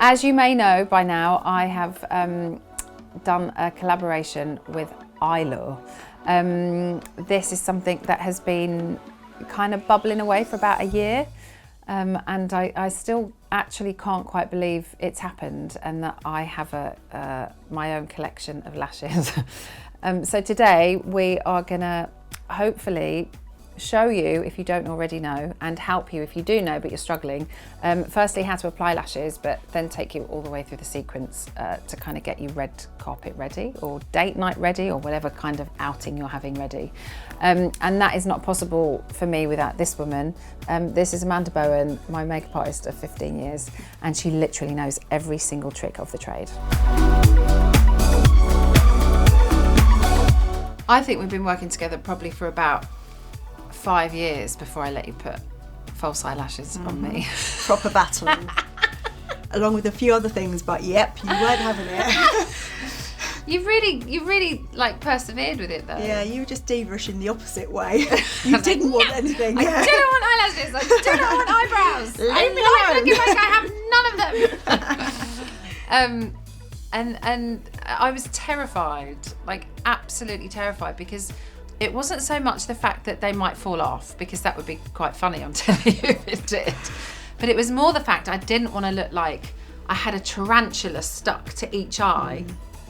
As you may know by now, I have done a collaboration with Eylure. This is something that has been kind of bubbling away for about a year, and I still actually can't quite believe it's happened and that I have my own collection of lashes. So today we are gonna hopefully show you, if you don't already know, and help you if you do know but you're struggling, firstly how to apply lashes, but then take you all the way through the sequence to kind of get you red carpet ready or date night ready or whatever kind of outing you're having ready. And that is not possible for me without this woman. This is Amanda Bowen, my makeup artist of 15 years, and she literally knows every single trick of the trade. I think we've been working together probably for about 5 years before I let you put false eyelashes on me. Proper battling. Along with a few other things, but yep, you weren't having it. You really like persevered with it though. Yeah, you were just diva-ish in the opposite way. You didn't want anything. I didn't want eyelashes, I didn't want eyebrows. I like looking like I have none of them. And I was terrified, like absolutely terrified, because it wasn't so much the fact that they might fall off, because that would be quite funny, I'm telling you, if it did. But it was more the fact I didn't want to look like I had a tarantula stuck to each eye.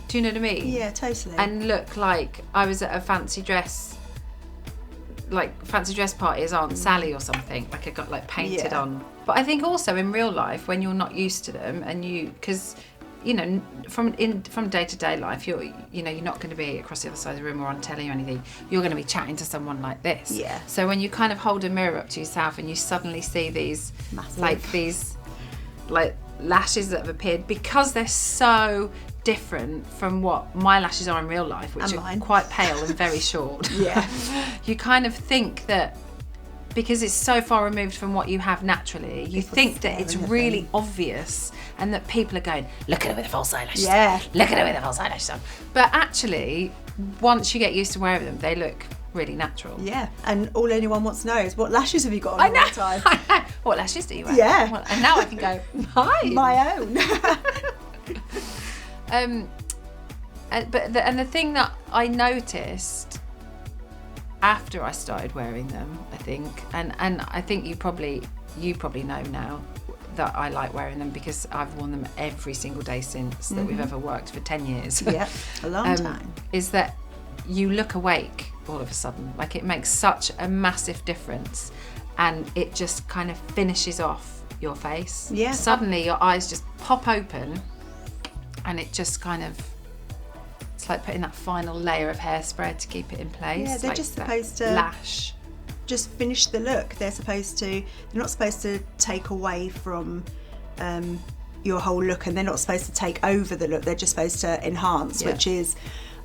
Do you know what I mean? Yeah, totally. And look like I was at a fancy dress party as Aunt Sally or something, like I got like painted on. But I think also in real life, when you're not used to them, and because you know, from day-to-day life, you're not going to be across the other side of the room or on telly or anything. You're going to be chatting to someone like this. Yeah. So when you kind of hold a mirror up to yourself and you suddenly see these massive, like lashes that have appeared, because they're so different from what my lashes are in real life, which are quite pale and very short. Yeah. You kind of think that because it's so far removed from what you have naturally, you think that it's really obvious and that people are going, look at her with the false eyelashes. Yeah. Look at her with the false eyelashes on. But actually, once you get used to wearing them, they look really natural. Yeah, and all anyone wants to know is, what lashes have you got on all the time? I know. What lashes do you wear? Yeah. Well, and now I can go, mine. My own. And the thing that I noticed after I started wearing them, I think, and I think you probably know now that I like wearing them, because I've worn them every single day since that we've ever worked for 10 years. Yeah, a long time. Is that you look awake all of a sudden. Like, it makes such a massive difference, and it just kind of finishes off your face. Yeah. Suddenly your eyes just pop open, and it just kind of, it's like putting that final layer of hairspray to keep it in place. Yeah, they're like just supposed to lash. Just finish the look. They're not supposed to take away from your whole look, and they're not supposed to take over the look. They're just supposed to enhance, which is,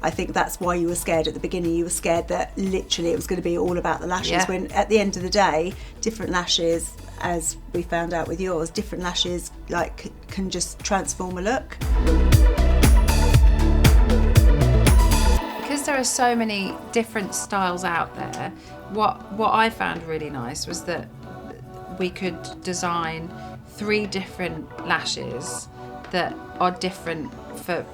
I think that's why you were scared at the beginning. You were scared that literally it was going to be all about the lashes, when at the end of the day, different lashes, as we found out with yours, different lashes like can just transform a look. Because there are so many different styles out there, what I found really nice was that we could design 3 different lashes that are different for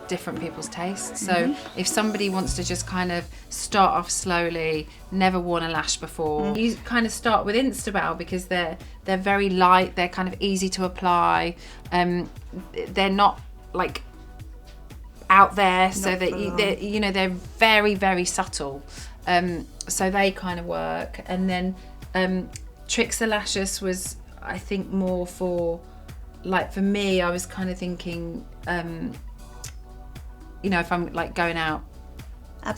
different people's tastes. So if somebody wants to just kind of start off slowly, never worn a lash before, you kind of start with Instabel, because they're very light, they're kind of easy to apply, they're not like out there, so that they're very, very subtle, so they kind of work. And then Trixie Lashes was, I think, more for, like, for me, I was kind of thinking, if I'm like going out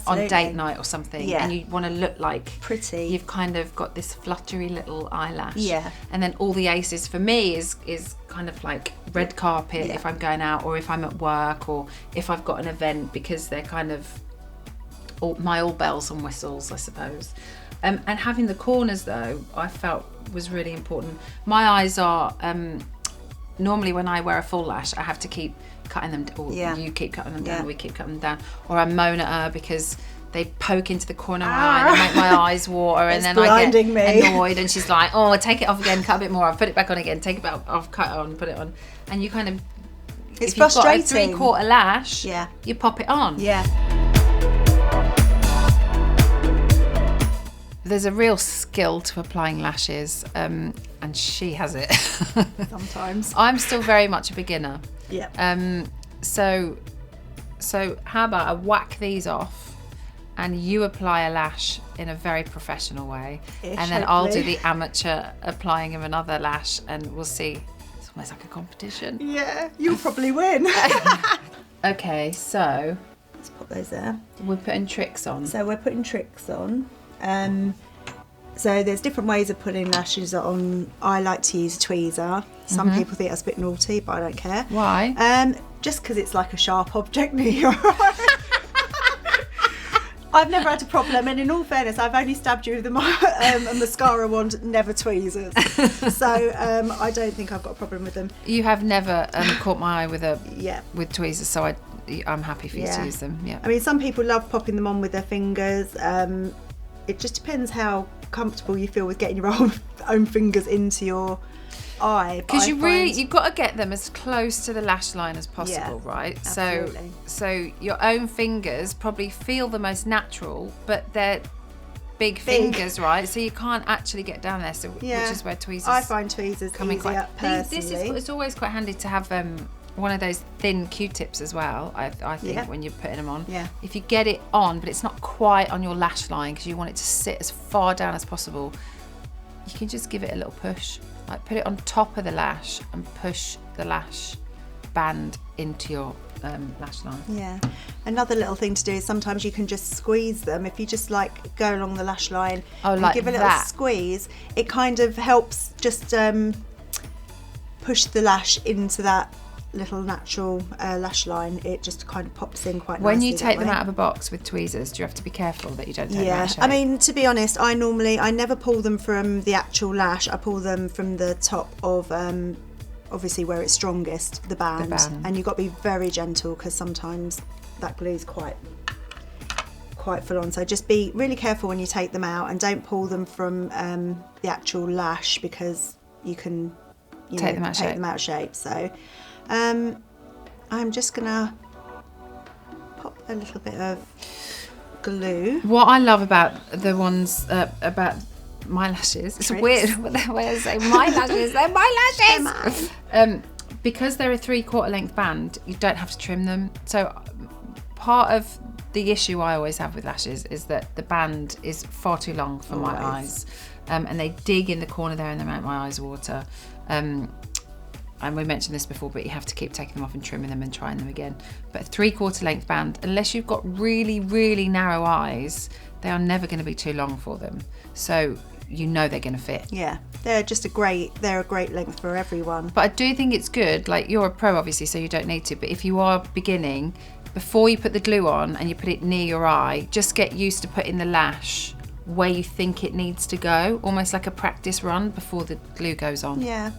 on date night or something, and you want to look like pretty, you've kind of got this fluttery little eyelash, and then all the aces for me is kind of like red carpet if I'm going out, or if I'm at work, or if I've got an event, because they're kind of all bells and whistles, I suppose. And having the corners, though, I felt was really important. My eyes are normally, when I wear a full lash, I have to keep cutting them, or you keep cutting them down, or we keep cutting them down, or I moan at her because they poke into the corner of my eye and they make my eyes water, and then I get annoyed, and she's like, oh, take it off again, cut a bit more, I'll put it back on again, take it off, cut it on, put it on. And you kind of, it's frustrating. You've got a 3/4 lash, yeah, you pop it on. Yeah. There's a real skill to applying lashes, and she has it. Sometimes. I'm still very much a beginner. Yeah. So how about I whack these off and you apply a lash in a very professional way, and then hopefully. I'll do the amateur applying of another lash, and we'll see. It's almost like a competition. Yeah, you'll probably win. Okay, so let's pop those there. we're putting tricks on. So we're putting tricks on. So there's different ways of putting lashes on. I like to use a tweezer. Some people think that's a bit naughty, but I don't care. Why? Just because it's like a sharp object near your eye. I've never had a problem, and in all fairness, I've only stabbed you with a mascara wand, never tweezers. So I don't think I've got a problem with them. You have never caught my eye with Yeah. with tweezers, so I'm happy for you to use them. Yeah. I mean, some people love popping them on with their fingers. It just depends how comfortable you feel with getting your own fingers into your eye. Because you've got to get them as close to the lash line as possible, right? Absolutely. So your own fingers probably feel the most natural, but they're big fingers, right? So you can't actually get down there. So which is where tweezers. I find tweezers easier personally. It's always quite handy to have one of those thin Q-tips as well. I think when you're putting them on. Yeah. If you get it on, but it's not quite on your lash line because you want it to sit as far down as possible, you can just give it a little push. Like put it on top of the lash and push the lash band into your lash line. Yeah. Another little thing to do is sometimes you can just squeeze them. If you just like go along the lash line and give a little squeeze, it kind of helps just push the lash into that little natural lash line. It just kind of pops in quite nicely. When you take them out of a box with tweezers, do you have to be careful that you don't take them out of shape? I mean, to be honest, I never pull them from the actual lash. I pull them from the top of obviously where it's strongest, the band. And you've got to be very gentle because sometimes that glue's quite full on. So just be really careful when you take them out, and don't pull them from the actual lash because you can take them out of shape. So I'm just gonna pop a little bit of glue. What I love about the ones about my lashes, it's weird way I say my lashes, they're my lashes. Because they're a 3/4 length band, you don't have to trim them. So part of the issue I always have with lashes is that the band is far too long for my eyes, and they dig in the corner there and they make my eyes water. And we mentioned this before, but you have to keep taking them off and trimming them and trying them again. But a 3/4 length band, unless you've got really, really narrow eyes, they are never going to be too long for them. So you know they're going to fit. Yeah, they're a great length for everyone. But I do think it's good, like you're a pro obviously, so you don't need to, but if you are beginning, before you put the glue on and you put it near your eye, just get used to putting the lash where you think it needs to go, almost like a practice run before the glue goes on. Yeah.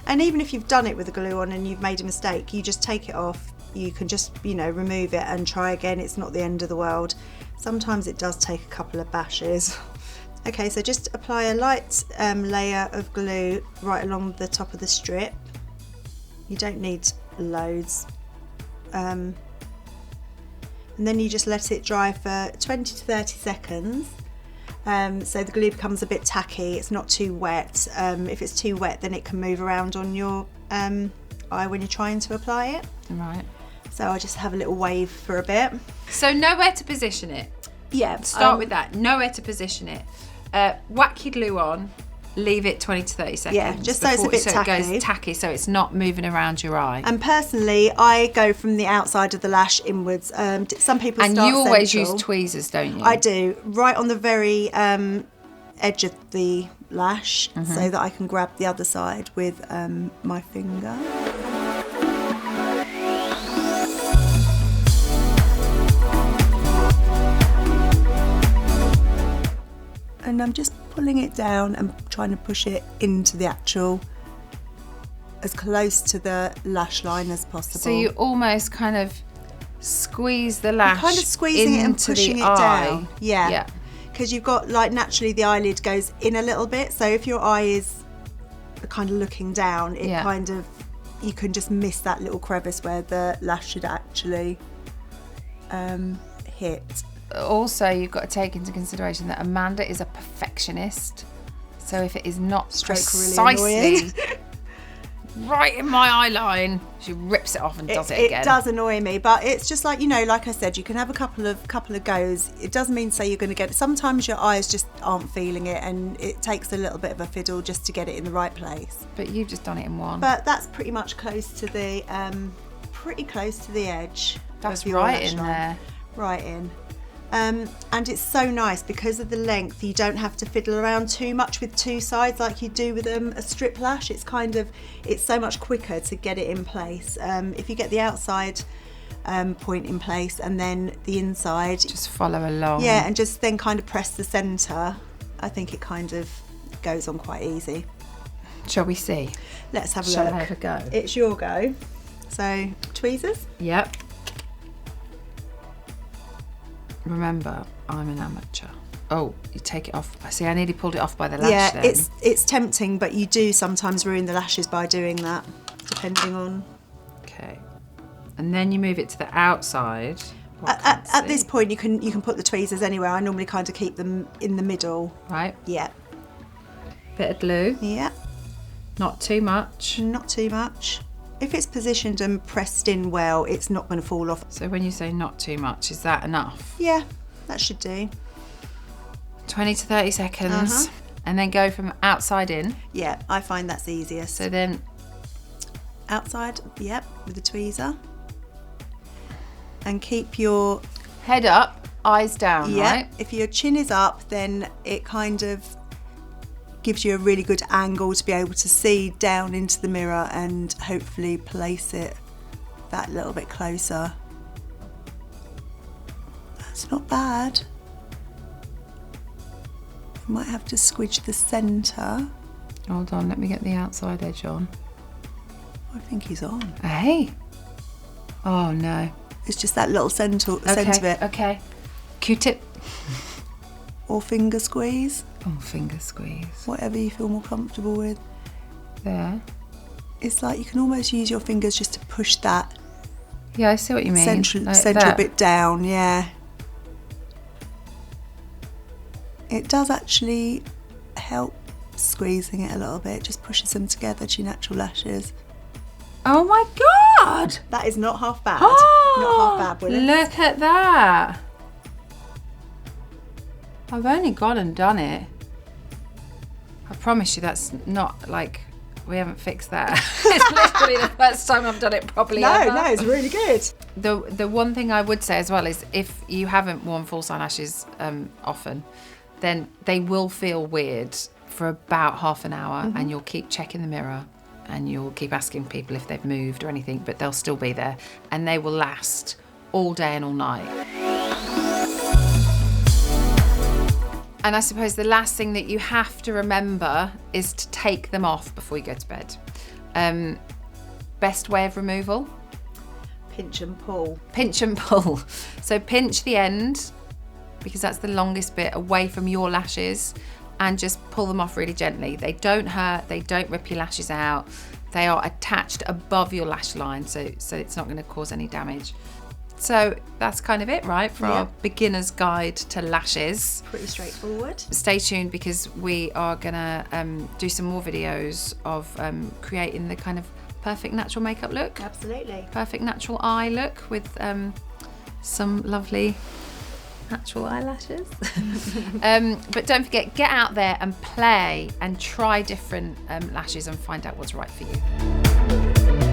And even if you've done it with the glue on and you've made a mistake, you just take it off. You can just, remove it and try again. It's not the end of the world. Sometimes it does take a couple of bashes. Okay, so just apply a light layer of glue right along the top of the strip. You don't need loads. And then you just let it dry for 20 to 30 seconds. So the glue becomes a bit tacky, it's not too wet. If it's too wet, then it can move around on your eye when you're trying to apply it. Right. So I just have a little wave for a bit. So nowhere to position it. Yeah. Start with that, nowhere to position it. Whack your glue on, leave it 20 to 30 seconds. Yeah, just so it's a bit tacky. It goes tacky, so it's not moving around your eye. And personally, I go from the outside of the lash inwards. Some people start And you always central. use tweezers, don't you? I do, right on the very edge of the lash, so that I can grab the other side with my finger. And I'm just pulling it down and trying to push it into the actual, as close to the lash line as possible. So you almost kind of squeeze the lash, kind of squeezing it and pushing it down. Yeah. Because you've got, like, naturally the eyelid goes in a little bit. So if your eye is kind of looking down, it kind of, you can just miss that little crevice where the lash should actually hit. Also, you've got to take into consideration that Amanda is a perfectionist. So if it is not precisely right in my eye line, she rips it off and does it again. It does annoy me, but it's just like, you know, like I said, you can have a couple of goes. It doesn't mean say you're going to get it. Sometimes your eyes just aren't feeling it, and it takes a little bit of a fiddle just to get it in the right place. But you've just done it in one. But that's pretty much close to the edge. That's right in there. Right in. And it's so nice because of the length. You don't have to fiddle around too much with two sides like you do with a strip lash. It's so much quicker to get it in place. If you get the outside point in place and then the inside, just follow along. Yeah, and just then kind of press the centre. I think it kind of goes on quite easy. Shall we see? Let's have a look. Shall I have a go? It's your go. So tweezers. Yep. Remember, I'm an amateur. Oh, you take it off. See, I nearly pulled it off by the lash. Yeah, then. it's tempting, but you do sometimes ruin the lashes by doing that, depending on. Okay, and then you move it to the outside. At this point, you can put the tweezers anywhere. I normally kind of keep them in the middle. Right. Yeah. Bit of glue. Yeah. Not too much. Not too much. If it's positioned and pressed in well, it's not going to fall off. So when you say not too much, is that enough? Yeah, that should do. 20 to 30 seconds. And then go from outside in. Yeah, I find that's easiest. So then outside, yep, with the tweezer. And keep your head up, eyes down, yeah, right? If your chin is up, then it kind of gives you a really good angle to be able to see down into the mirror and hopefully place it that little bit closer. That's not bad. I might have to squidge the centre. Hold on, let me get the outside edge on. I think he's on. Hey. Oh no. It's just that little centre bit. Okay. Q-tip. Or finger squeeze. Oh, finger squeeze. Whatever you feel more comfortable with. There. It's like you can almost use your fingers just to push that. Yeah, I see what you mean. Central bit down, yeah. It does actually help squeezing it a little bit. It just pushes them together to your natural lashes. Oh my God! That is not half bad. Oh, not half bad, Willis. Look at that. I've only gone and done it. I promise you that's not like, we haven't fixed that. It's literally the first time I've done it properly ever. No, it's really good. The one thing I would say as well is if you haven't worn false eyelashes often, then they will feel weird for about half an hour and you'll keep checking the mirror and you'll keep asking people if they've moved or anything, but they'll still be there and they will last all day and all night. And I suppose the last thing that you have to remember is to take them off before you go to bed. Best way of removal? Pinch and pull. Pinch and pull. So pinch the end, because that's the longest bit, away from your lashes, and just pull them off really gently. They don't hurt, they don't rip your lashes out. They are attached above your lash line, so it's not going to cause any damage. So that's kind of it, right, for our beginner's guide to lashes. Pretty straightforward. Stay tuned because we are gonna do some more videos of creating the kind of perfect natural makeup look. Absolutely. Perfect natural eye look with some lovely natural eyelashes. But don't forget, get out there and play and try different lashes and find out what's right for you.